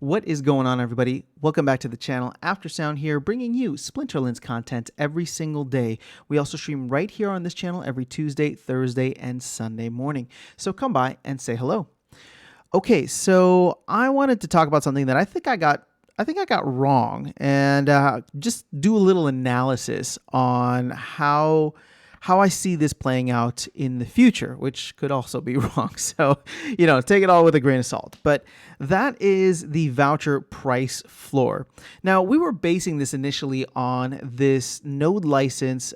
What is going on, everybody? Welcome back to the channel. Aftersound here, bringing you Splinterlands content every single day. We also stream right here on this channel every Tuesday, Thursday, and Sunday morning. So come by and say hello. Okay, so I wanted to talk about something that I think I got wrong, and just do a little analysis on how I see this playing out in the future, which could also be wrong. So, take it all with a grain of salt. But that is the voucher price floor. Now, we were basing this initially on this node license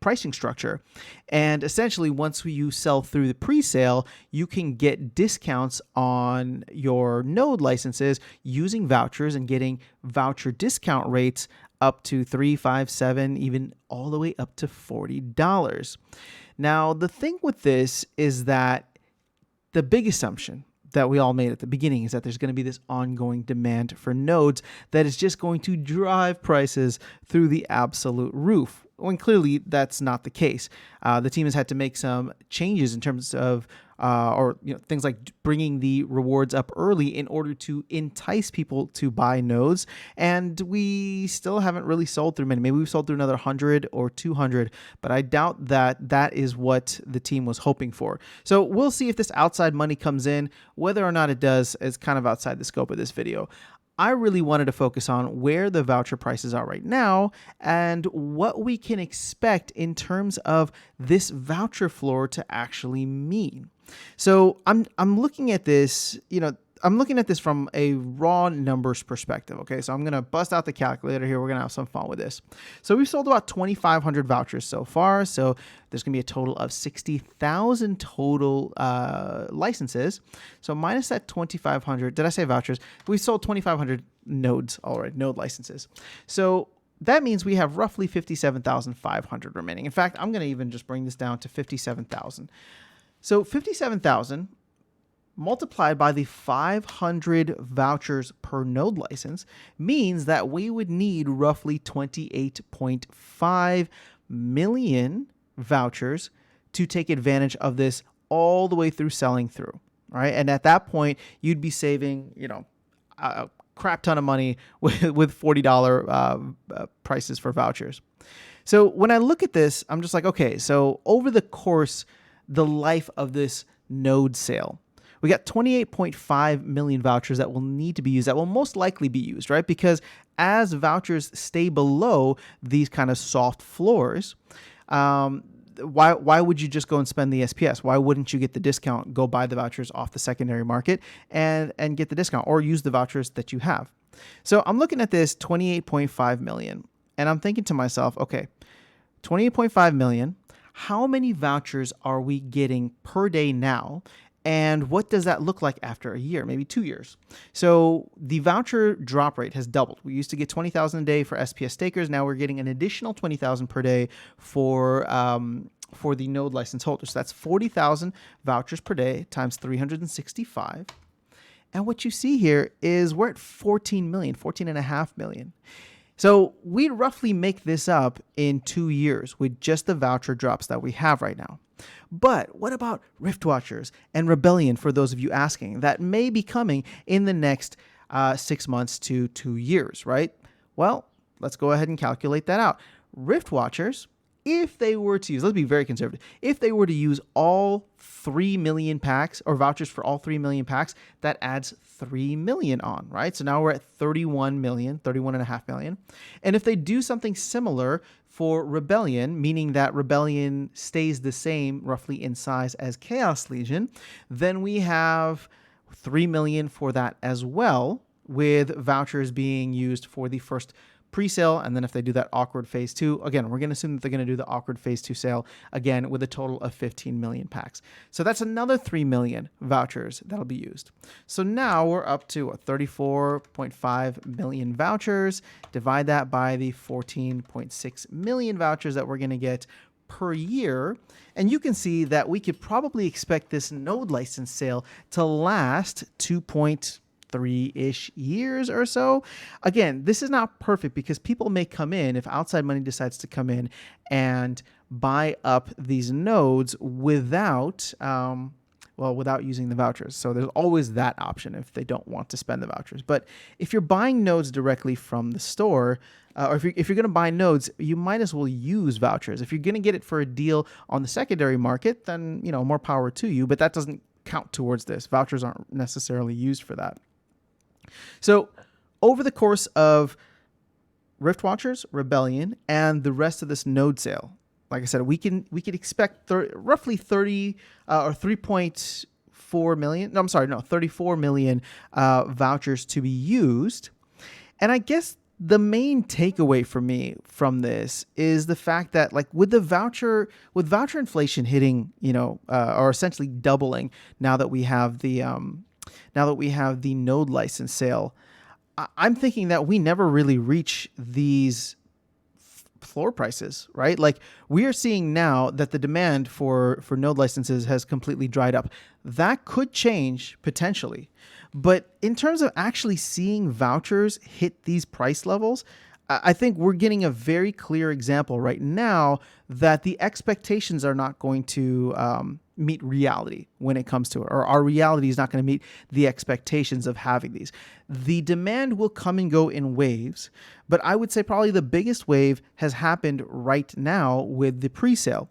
pricing structure. And essentially, once you sell through the pre-sale, you can get discounts on your node licenses using vouchers and getting voucher discount rates up to $3, $5, $7, even all the way up to $40. Now, the thing with this is that the big assumption that we all made at the beginning is that there's going to be this ongoing demand for nodes that is just going to drive prices through the absolute roof. When clearly that's not the case. The team has had to make some changes in terms of things like bringing the rewards up early in order to entice people to buy nodes. And we still haven't really sold through many. Maybe we've sold through another 100 or 200, but I doubt that that is what the team was hoping for. So we'll see if this outside money comes in. Whether or not it does is kind of outside the scope of this video. I really wanted to focus on where the voucher prices are right now and what we can expect in terms of this voucher floor to actually mean. So I'm looking at this, I'm looking at this from a raw numbers perspective. Okay, so I'm going to bust out the calculator here. We're going to have some fun with this. So we've sold about 2,500 vouchers so far. So there's going to be a total of 60,000 total licenses. So minus that 2,500, did I say vouchers? We sold 2,500 nodes, all right, node licenses. So that means we have roughly 57,500 remaining. In fact, I'm going to even just bring this down to 57,000. So 57,000 multiplied by the 500 vouchers per node license means that we would need roughly 28.5 million vouchers to take advantage of this all the way through selling through, right? And at that point, you'd be saving, a crap ton of money with $40 prices for vouchers. So when I look at this, I'm just like, okay, so over the life of this node sale, we got 28.5 million vouchers that will need to be used, that will most likely be used, right? Because as vouchers stay below these kind of soft floors, why would you just go and spend the SPS? Why wouldn't you get the discount, go buy the vouchers off the secondary market and get the discount, or use the vouchers that you have? So I'm looking at this 28.5 million and I'm thinking to myself, okay, 28.5 million, how many vouchers are we getting per day now? And what does that look like after a year, maybe 2 years? So the voucher drop rate has doubled. We used to get 20,000 a day for SPS stakers. Now we're getting an additional 20,000 per day for the node license holders. So that's 40,000 vouchers per day times 365. And what you see here is we're at 14.5 million. So we'd roughly make this up in 2 years with just the voucher drops that we have right now. But what about Rift Watchers and Rebellion, for those of you asking, that may be coming in the next 6 months to 2 years, right? Well, let's go ahead and calculate that out. Rift Watchers, if they were to use, let's be very conservative, if they were to use all 3 million packs or vouchers for all 3 million packs, that adds 3 million on, right? So now we're at 31.5 million. And if they do something similar for Rebellion, meaning that Rebellion stays the same roughly in size as Chaos Legion, then we have 3 million for that as well, with vouchers being used for the first pre-sale. And then if they do that awkward phase 2, again, we're going to assume that they're going to do the awkward phase 2 sale again with a total of 15 million packs. So that's another 3 million vouchers that'll be used. So now we're up to 34.5 million vouchers. Divide that by the 14.6 million vouchers that we're going to get per year. And you can see that we could probably expect this node license sale to last 2.3-ish years or so. Again, this is not perfect because people may come in, if outside money decides to come in and buy up these nodes without well, without using the vouchers. So there's always that option if they don't want to spend the vouchers. But if you're buying nodes directly from the store, or if you're going to buy nodes, you might as well use vouchers. If you're going to get it for a deal on the secondary market, then, more power to you, but that doesn't count towards this. Vouchers aren't necessarily used for that. So over the course of Rift Watchers, Rebellion, and the rest of this node sale, like I said, we can expect roughly 30 or 3.4 million. No, I'm sorry, no, 34 million vouchers to be used. And I guess the main takeaway for me from this is the fact that, like, with voucher inflation hitting, or essentially doubling now that we have the node license sale, I'm thinking that we never really reach these floor prices, right? Like, we are seeing now that the demand for node licenses has completely dried up. That could change potentially. But in terms of actually seeing vouchers hit these price levels, I think we're getting a very clear example right now that the expectations are not going to meet reality when it comes to it, or our reality is not going to meet the expectations of having these. The demand will come and go in waves, but I would say probably the biggest wave has happened right now with the pre-sale.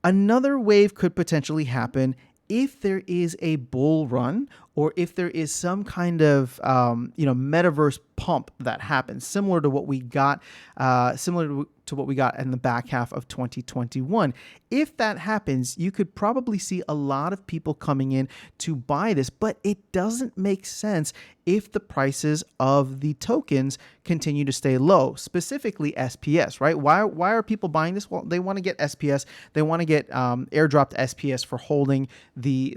Another wave could potentially happen if there is a bull run, or if there is some kind of metaverse pump that happens, similar to what we got in the back half of 2021. If that happens, you could probably see a lot of people coming in to buy this, but it doesn't make sense if the prices of the tokens continue to stay low, specifically SPS, right? Why are people buying this? Well, they want to get SPS. They want to get airdropped SPS for holding the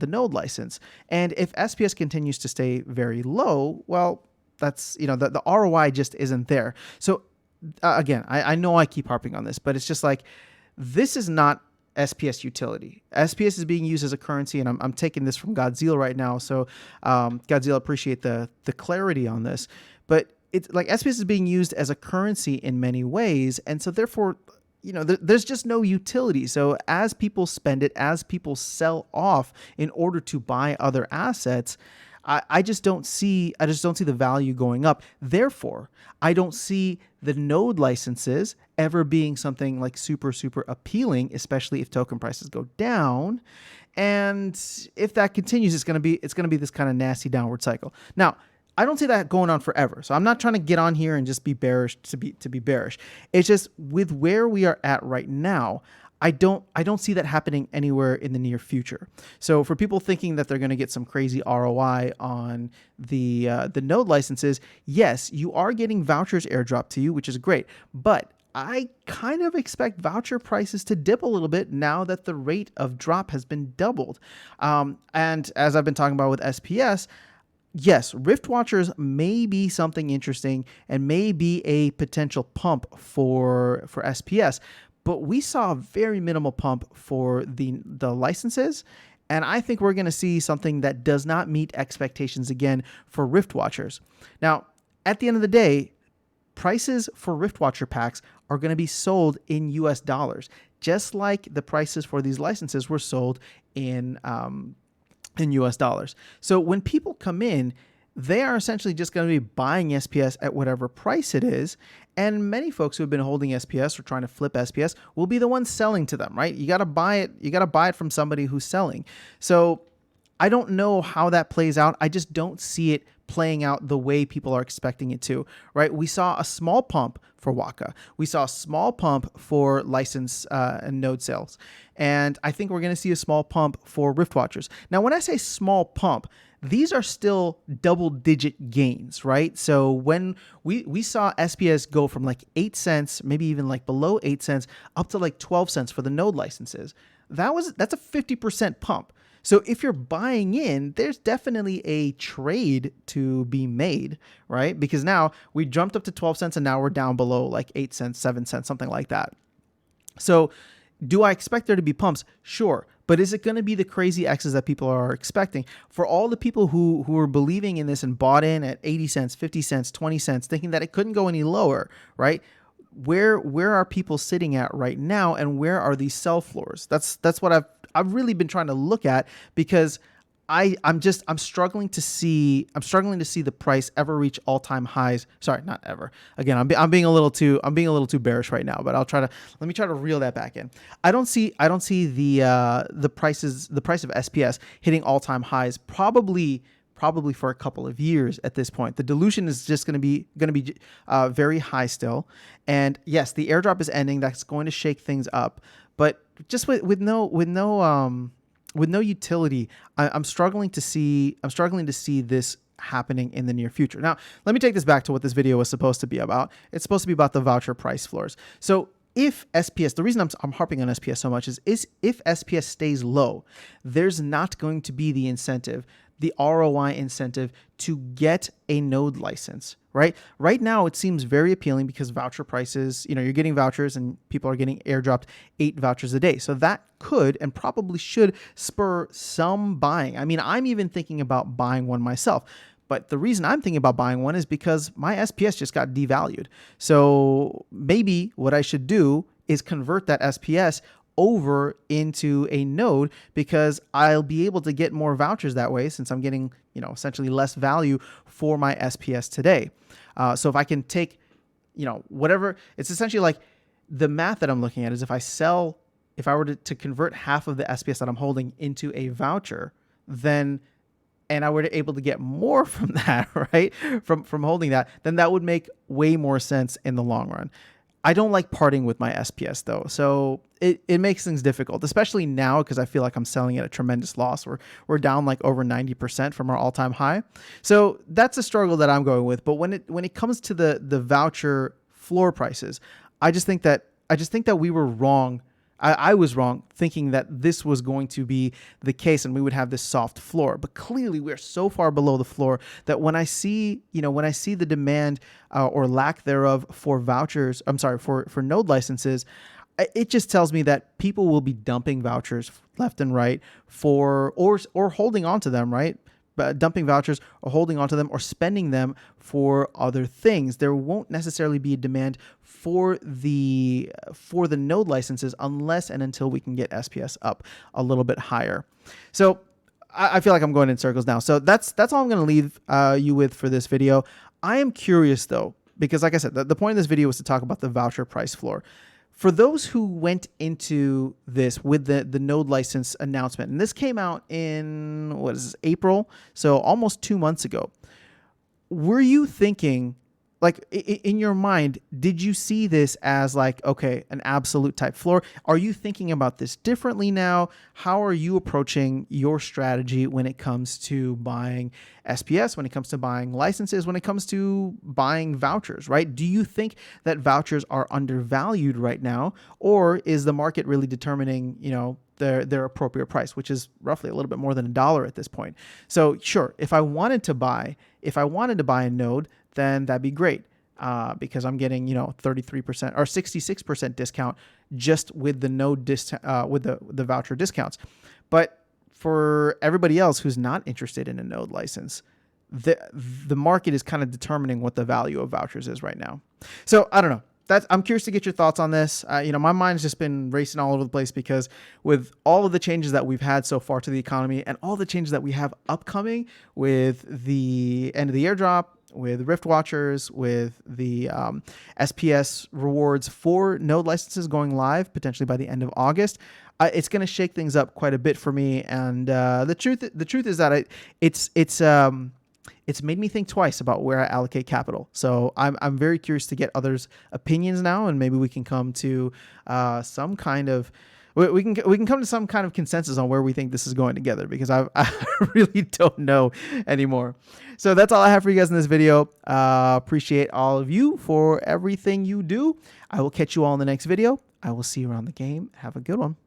node license. And if SPS continues to stay very low, well, that's, the ROI just isn't there. So again, I know I keep harping on this, but it's just like, this is not SPS utility. SPS is being used as a currency, and I'm taking this from Godzilla right now. So Godzilla, appreciate the clarity on this. But it's like SPS is being used as a currency in many ways, and so therefore, there's just no utility. So as people spend it, as people sell off in order to buy other assets, I just don't see the value going up. Therefore, I don't see the node licenses ever being something like super, super appealing, especially if token prices go down. And if that continues, it's going to be this kind of nasty downward cycle. Now, I don't see that going on forever. So I'm not trying to get on here and just be bearish to be bearish. It's just with where we are at right now, I don't see that happening anywhere in the near future. So for people thinking that they're going to get some crazy ROI on the node licenses, yes, you are getting vouchers airdropped to you, which is great. But I kind of expect voucher prices to dip a little bit now that the rate of drop has been doubled. And as I've been talking about with SPS, yes, Rift Watchers may be something interesting and may be a potential pump for SPS. But we saw a very minimal pump for the licenses, and I think we're going to see something that does not meet expectations again for Rift Watchers. Now, at the end of the day, prices for Rift Watcher packs are going to be sold in US dollars, just like the prices for these licenses were sold in US dollars. So when people come in, they are essentially just going to be buying SPS at whatever price it is. And many folks who have been holding SPS or trying to flip SPS will be the ones selling to them, right? You got to buy it. You got to buy it from somebody who's selling. So I don't know how that plays out. I just don't see it playing out the way people are expecting it to, right? We saw a small pump for Waka. We saw a small pump for license and node sales. And I think we're going to see a small pump for Rift Watchers. Now, when I say small pump, these are still double-digit gains, right? So when we saw SPS go from like 8 cents, maybe even like below 8 cents, up to like 12 cents for the node licenses, that's a 50% pump. So if you're buying in, there's definitely a trade to be made, right? Because now we jumped up to 12 cents and now we're down below like 8 cents, 7 cents, something like that. So do I expect there to be pumps? Sure. But is it going to be the crazy X's that people are expecting? For all the people who are believing in this and bought in at 80 cents, 50 cents, 20 cents, thinking that it couldn't go any lower, right? Where are people sitting at right now, and where are these sell floors? That's what I've really been trying to look at, because I'm struggling to see the price ever reach all-time highs. Sorry, not ever. Again, I'm being a little too bearish right now, but let me try to reel that back in. I don't see the price of SPS hitting all-time highs probably for a couple of years at this point. The dilution is just going to be very high still. And yes, the airdrop is ending. That's going to shake things up, but just with no utility, I'm struggling to see this happening in the near future. Now, let me take this back to what this video was supposed to be about. It's supposed to be about the voucher price floors. So if SPS, the reason I'm harping on SPS so much is if SPS stays low, there's not going to be the incentive, the ROI incentive to get a node license, right? Right now, it seems very appealing because voucher prices, you're getting vouchers and people are getting airdropped 8 vouchers a day. So that could and probably should spur some buying. I mean, I'm even thinking about buying one myself. But the reason I'm thinking about buying one is because my SPS just got devalued. So maybe what I should do is convert that SPS over into a node, because I'll be able to get more vouchers that way, since I'm getting, essentially less value for my SPS today. So if I can take, whatever, it's essentially like the math that I'm looking at is if I were to convert half of the SPS that I'm holding into a voucher, and I were able to get more from that, right? From holding that, then that would make way more sense in the long run. I don't like parting with my SPS though. So it makes things difficult, especially now, because I feel like I'm selling at a tremendous loss. We're down like over 90% from our all-time high. So that's a struggle that I'm going with. But when it comes to the voucher floor prices, I just think that we were wrong. I was wrong thinking that this was going to be the case and we would have this soft floor. But clearly we're so far below the floor that when I see the demand or lack thereof for vouchers, for node licenses, it just tells me that people will be dumping vouchers left and right or holding on to them, right? Dumping vouchers or holding onto them or spending them for other things. There won't necessarily be a demand for the node licenses unless and until we can get SPS up a little bit higher. So I feel like I'm going in circles now. So that's all I'm going to leave you with for this video. I am curious though, because like I said, the point of this video was to talk about the voucher price floor. For those who went into this with the node license announcement, and this came out in, April? So almost 2 months ago. Were you thinking, like in your mind, did you see this as like, okay, an absolute type floor? Are you thinking about this differently now? How are you approaching your strategy when it comes to buying SPS, when it comes to buying licenses, when it comes to buying vouchers, right? Do you think that vouchers are undervalued right now, or is the market really determining, their appropriate price, which is roughly a little bit more than $1 at this point? So sure, if I wanted to buy a node, then that'd be great, because I'm getting 33% or 66% discount just with the node with the voucher discounts. But for everybody else who's not interested in a node license, the market is kind of determining what the value of vouchers is right now. So I don't know. I'm curious to get your thoughts on this. My mind's just been racing all over the place, because with all of the changes that we've had so far to the economy and all the changes that we have upcoming with the end of the airdrop, with Rift Watchers, with the SPS rewards for node licenses going live potentially by the end of August, it's going to shake things up quite a bit for me. And the truth is that it's made me think twice about where I allocate capital. So I'm very curious to get others' opinions now, and maybe we can come to some kind of consensus on where we think this is going together, because I really don't know anymore. So that's all I have for you guys in this video. Appreciate all of you for everything you do. I will catch you all in the next video. I will see you around the game. Have a good one.